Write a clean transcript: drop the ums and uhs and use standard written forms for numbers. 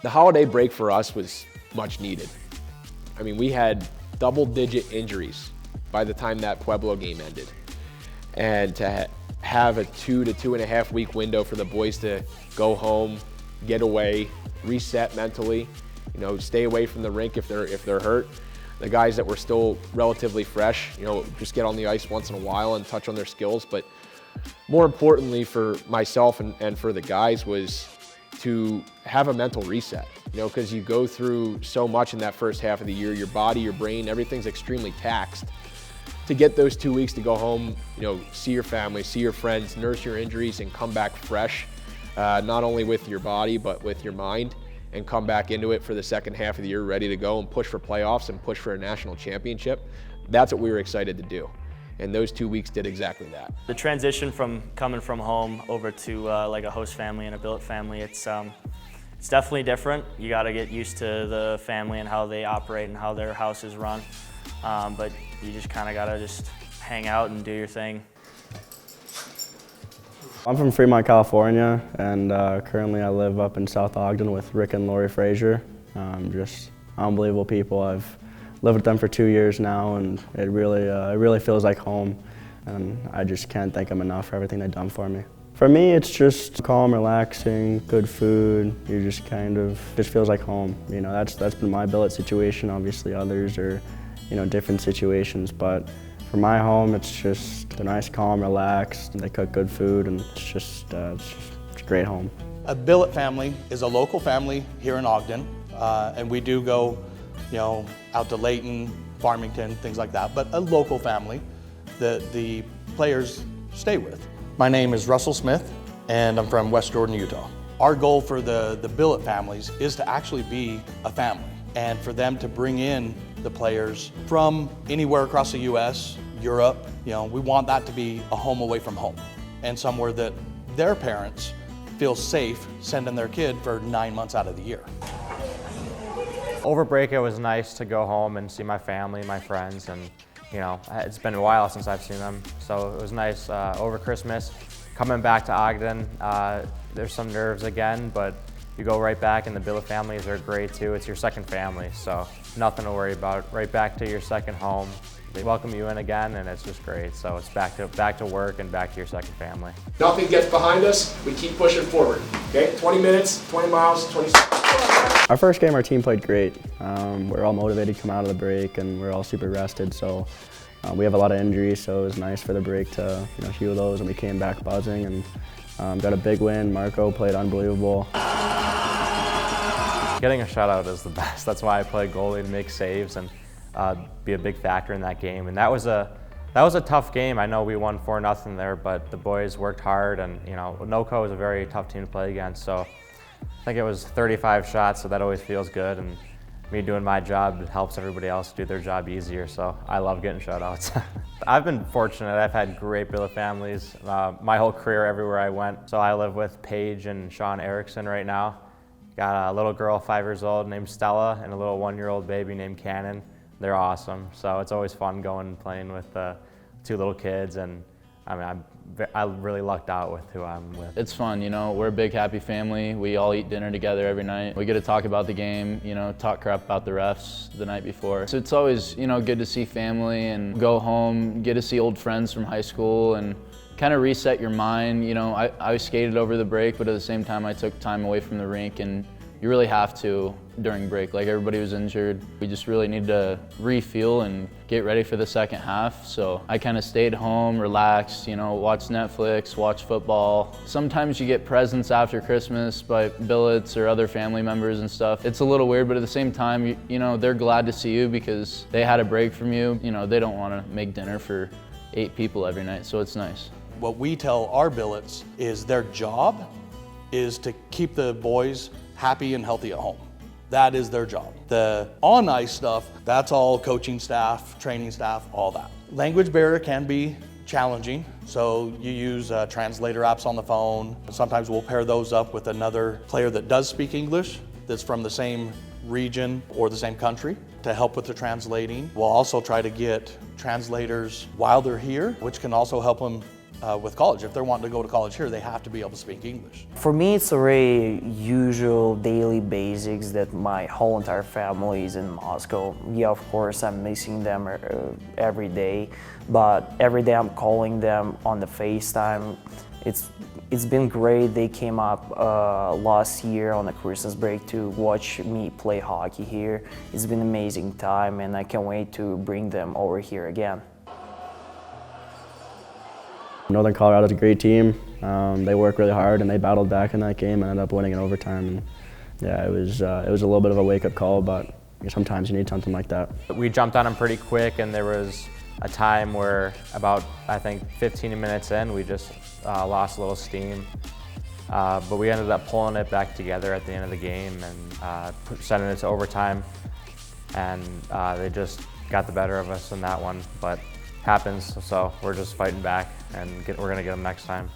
The holiday break for us was much needed. I mean, we had double-digit injuries by the time that Pueblo game ended. And to have a 2 to 2.5 week window for the boys to go home, get away, reset mentally, you know, stay away from the rink if they're hurt. The guys that were still relatively fresh, you know, just get on the ice once in a while and touch on their skills. But more importantly for myself and for the guys was to have a mental reset, you know, because you go through so much in that first half of the year, your body, your brain, everything's extremely taxed. To get those 2 weeks to go home, you know, see your family, see your friends, nurse your injuries, and come back fresh, not only with your body, but with your mind, and come back into it for the second half of the year ready to go and push for playoffs and push for a national championship. That's what we were excited to do. And those 2 weeks did exactly that. The transition from coming from home over to like a host family and a billet family, it's definitely different. You got to get used to the family and how they operate and how their house is run. But you just kind of got to just hang out and do your thing. I'm from Fremont, California, and currently I live up in South Ogden with Rick and Lori Frazier. Just unbelievable people. I've lived with them for 2 years now, and it really feels like home. And I just can't thank them enough for everything they've done for me. For me, it's just calm, relaxing, good food. You just feels like home. You know, that's been my billet situation. Obviously, others are, you know, different situations, but for my home, it's just a nice, calm, relaxed, and they cook good food, and it's just a great home. A billet family is a local family here in Ogden, and we do go, you know, out to Layton, Farmington, things like that, but a local family that the players stay with. My name is Russell Smith, and I'm from West Jordan, Utah. Our goal for the billet families is to actually be a family, and for them to bring in the players from anywhere across the U.S., Europe. You know, we want that to be a home away from home, and somewhere that their parents feel safe sending their kid for 9 months out of the year. Over break, it was nice to go home and see my family, my friends, and you know, it's been a while since I've seen them, so it was nice over Christmas. Coming back to Ogden, there's some nerves again, but you go right back, and the billet families are great too. It's your second family, so nothing to worry about. Right back to your second home. They welcome you in again, and it's just great. So it's back to work and back to your second family. Nothing gets behind us, we keep pushing forward. Okay, 20 minutes, 20 miles, 20 seconds. Our first game, our team played great. We're all motivated to come out of the break, and we're all super rested. So we have a lot of injuries, so it was nice for the break to, you know, heal those, and we came back buzzing and got a big win. Marco played unbelievable. Getting a shutout is the best. That's why I play goalie, to make saves and be a big factor in that game. And that was a tough game. I know we won 4-0 there, but the boys worked hard, and you know, NoCo is a very tough team to play against. So I think it was 35 shots, so that always feels good. And me doing my job helps everybody else do their job easier. So I love getting shutouts. I've been fortunate. I've had great billet families my whole career everywhere I went. So I live with Paige and Sean Erickson right now. Got a little girl, 5 years old, named Stella, and a little 1-year-old baby named Cannon. They're awesome. So it's always fun going and playing with 2 little kids, and I mean, I really lucked out with who I'm with. It's fun, you know, we're a big happy family. We all eat dinner together every night. We get to talk about the game, you know, talk crap about the refs the night before. So it's always, you know, good to see family and go home, get to see old friends from high school, and kind of reset your mind. You know, I skated over the break, but at the same time I took time away from the rink, and you really have to during break. Like, everybody was injured. We just really need to refuel and get ready for the second half. So I kind of stayed home, relaxed, you know, watched Netflix, watched football. Sometimes you get presents after Christmas by billets or other family members and stuff. It's a little weird, but at the same time, you know, they're glad to see you because they had a break from you. You know, they don't want to make dinner for 8 people every night, so it's nice. What we tell our billets is their job is to keep the boys happy and healthy at home. That is their job. The on-ice stuff, that's all coaching staff, training staff, all that. Language barrier can be challenging, so you use translator apps on the phone. Sometimes we'll pair those up with another player that does speak English, that's from the same region or the same country, to help with the translating. We'll also try to get translators while they're here, which can also help them with college. If they're wanting to go to college here, they have to be able to speak English. For me, it's already usual daily basics that my whole entire family is in Moscow. Yeah, of course, I'm missing them every day, but every day I'm calling them on the FaceTime. It's been great. They came up last year on a Christmas break to watch me play hockey here. It's been an amazing time, and I can't wait to bring them over here again. Northern Colorado's a great team. They work really hard and they battled back in that game and ended up winning in overtime. And yeah, it was a little bit of a wake-up call, but sometimes you need something like that. We jumped on them pretty quick, and there was a time where about, I think, 15 minutes in, we just lost a little steam. But we ended up pulling it back together at the end of the game and sending it to overtime. And they just got the better of us in that one. But happens, so we're just fighting back, and we're going to get them next time.